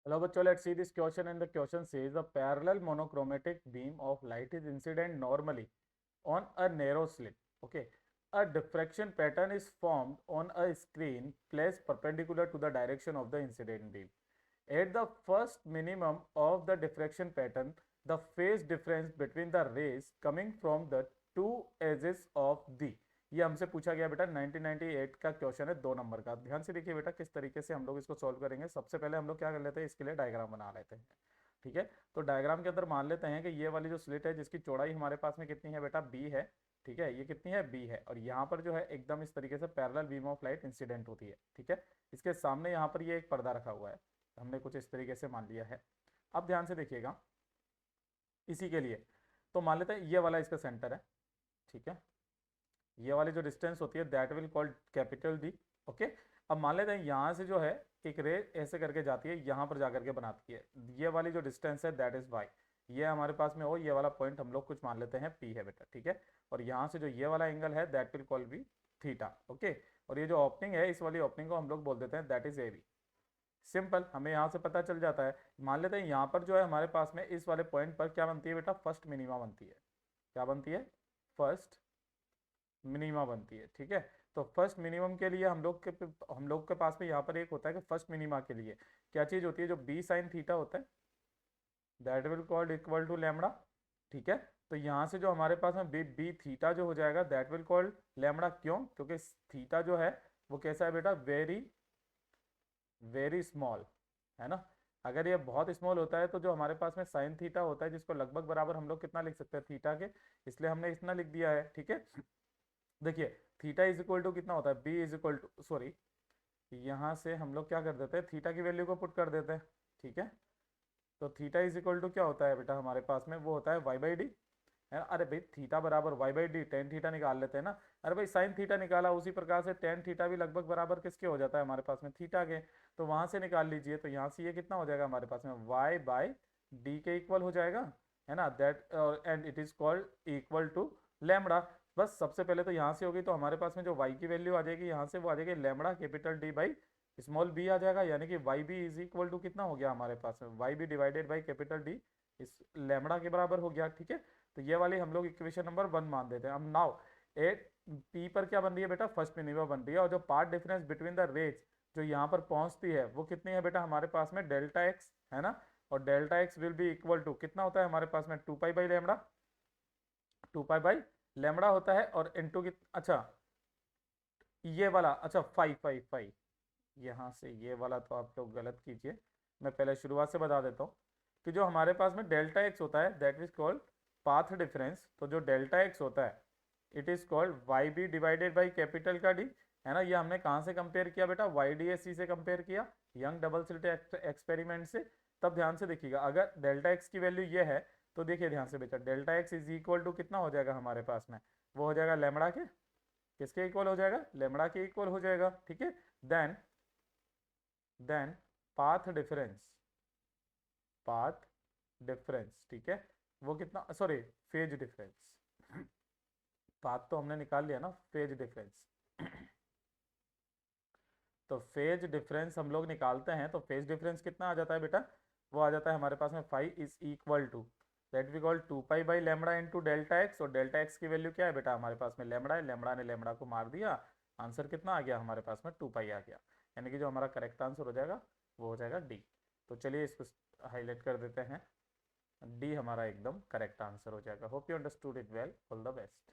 Hello, bachcho, let's see this question. And the question says a parallel monochromatic beam of light is incident normally on a narrow slit. Okay. A diffraction pattern is formed on a screen placed perpendicular to the direction of the incident beam. At the first minimum of the diffraction pattern, the phase difference between the rays coming from the two edges of the, ये हमसे पूछा गया बेटा 1998 का question है 2 number का। ध्यान से देखिए बेटा किस तरीके से हम लोग इसको सॉल्व करेंगे। सबसे पहले हम लोग क्या कर लेते हैं, इसके लिए डायग्राम बना लेते हैं। ठीक है, तो डायग्राम के अंदर मान लेते हैं कि ये वाली जो स्लिट है जिसकी चौड़ाई हमारे पास में कितनी है बेटा, बी है। ठीक है, ये कितनी है, बी है। और यहाँ पर जो है एकदम इस तरीके से parallel beam of light incident होती है। ठीक है, इसके सामने यहाँ पर ये एक पर्दा रखा हुआ है, हमने कुछ इस तरीके से मान लिया है। अब ध्यान से देखिएगा, इसी के लिए तो मान लेते हैं ये वाला इसका सेंटर है। ठीक है, ये वाली जो डिस्टेंस होती है that will called capital D. Okay, अब मान लेते हैं यहाँ से जो है एक रे ऐसे करके जाती है, यहाँ पर जाकर के बनाती है। ये वाली जो डिस्टेंस है दैट इज वाई, ये हमारे पास में हो, ये वाला पॉइंट हम लोग कुछ मान लेते हैं पी है बेटा। ठीक है, और यहाँ से जो ये वाला एंगल है that will call be theta. Okay, और ये जो ओपनिंग है इस वाली ओपनिंग को हम लोग बोल देते हैं that is A B. Simple, हमें यहाँ से पता चल जाता है। मान लेते हैं यहाँ पर जो है हमारे पास में इस वाले पॉइंट पर क्या बनती है बेटा, फर्स्ट मिनिमा बनती है। क्या बनती है, फर्स्ट मिनिमा बनती है। ठीक है, तो फर्स्ट मिनिमम के लिए हम लोग के पास में यहाँ पर एक होता है कि फर्स्ट मिनिमा के लिए क्या चीज होती है, जो बी साइन थीटा होता है that will called equal to lambda. ठीक है, तो यहाँ से जो हमारे पास में बी थीटा जो हो जाएगा दैट विल कॉल्ड लैम्बडा। क्यों, क्योंकि थीटा जो है वो कैसा है बेटा, वेरी वेरी स्मॉल है ना। अगर ये बहुत स्मॉल होता है तो जो हमारे पास में साइन थीटा होता है जिसको लगभग बराबर हम लोग कितना लिख सकते हैं, थीटा के, इसलिए हमने इतना लिख दिया है। ठीक है, देखिए थीटा इज इक्वल टू कितना होता है, B is equal to, sorry यहाँ से हम लोग क्या कर देते हैं, थीटा की वैल्यू को पुट कर देते हैं। ठीक है, तो थीटा इज इक्वल टू क्या होता है बेटा हमारे पास में, वो होता है वाई बाई डी, है ना। अरे भाई थीटा बराबर Y by D, tan theta निकाल लेते हैं ना। अरे भाई साइन थीटा निकाला, उसी प्रकार से टेन थीटा भी लगभग बराबर किसके हो जाता है हमारे पास में, थीटा के। तो वहां से निकाल लीजिए, तो यहाँ से ये कितना हो जाएगा हमारे पास में, वाई बाई डी के इक्वल हो जाएगा, है ना। That and it is called equal to lambda. बस सबसे पहले तो यहाँ से होगी, तो हमारे पास में जो y की वैल्यू आ जाएगी यहाँ से वो आ जाएगी lambda capital D by small B आ जाएगा, यानी कि Y B is equal to कितना हो गया हमारे पास में, Y B divided by capital D इस लैम्बडा के बराबर हो गया। ठीक है, तो ये वाली हम लोग इक्वेशन नंबर 1 मान देते हैं। अब नाउ एट पी पर क्या बन रही है बेटा, फर्स्ट मिनिमा बन रही है, और जो part difference between the rays जो यहाँ पर पहुंचती है वो कितनी है बेटा हमारे पास में, डेल्टा एक्स, है ना। और delta X will be equal to कितना होता है हमारे पास में, 2 pi by lambda, 2 pi by lambda होता है। और इनटू की, अच्छा ये वाला, अच्छा फाइव फाइव फाइव, यहाँ से ये वाला तो आप लोग गलत कीजिए, मैं पहले शुरुआत से बता देता हूँ कि जो हमारे पास में डेल्टा एक्स होता है that is called path difference. तो जो डेल्टा एक्स होता है it is called Y B divided by capital का डी, है ना। ये हमने कहाँ से कंपेयर किया बेटा, वाई डी एस सी से कंपेयर किया, यंग डबल स्लिट एक्सपेरिमेंट से। तब ध्यान से देखिएगा, अगर डेल्टा एक्स की वैल्यू ये है तो देखिए ध्यान से बेटा, delta X is equal to कितना हो जाएगा हमारे पास में, वो हो जाएगा लेमड़ा के, किसके इक्वल हो जाएगा, लेमड़ा के इक्वल हो जाएगा। ठीक है, then path difference, path difference, ठीक है, वो कितना, सॉरी फेज डिफरेंस, पाथ तो हमने निकाल लिया ना, फेज डिफरेंस। तो फेज डिफरेंस हम लोग निकालते हैं, तो फेज डिफरेंस कितना आ जाता है बेटा, वो आ जाता है हमारे पास में five is equal to that we call 2 pi by lambda into delta X. और डेल्टा एक्स की वैल्यू क्या है बेटा हमारे पास में, लेमड़ा है, लेमड़ा ने लेमड़ा को मार दिया, आंसर कितना आ गया हमारे पास में, 2 पाई आ गया। यानी कि जो हमारा करेक्ट आंसर हो जाएगा वो हो जाएगा डी। तो चलिए इसको हाईलाइट कर देते हैं, डी हमारा एकदम करेक्ट आंसर हो जाएगा। Hope you understood it well, all the best.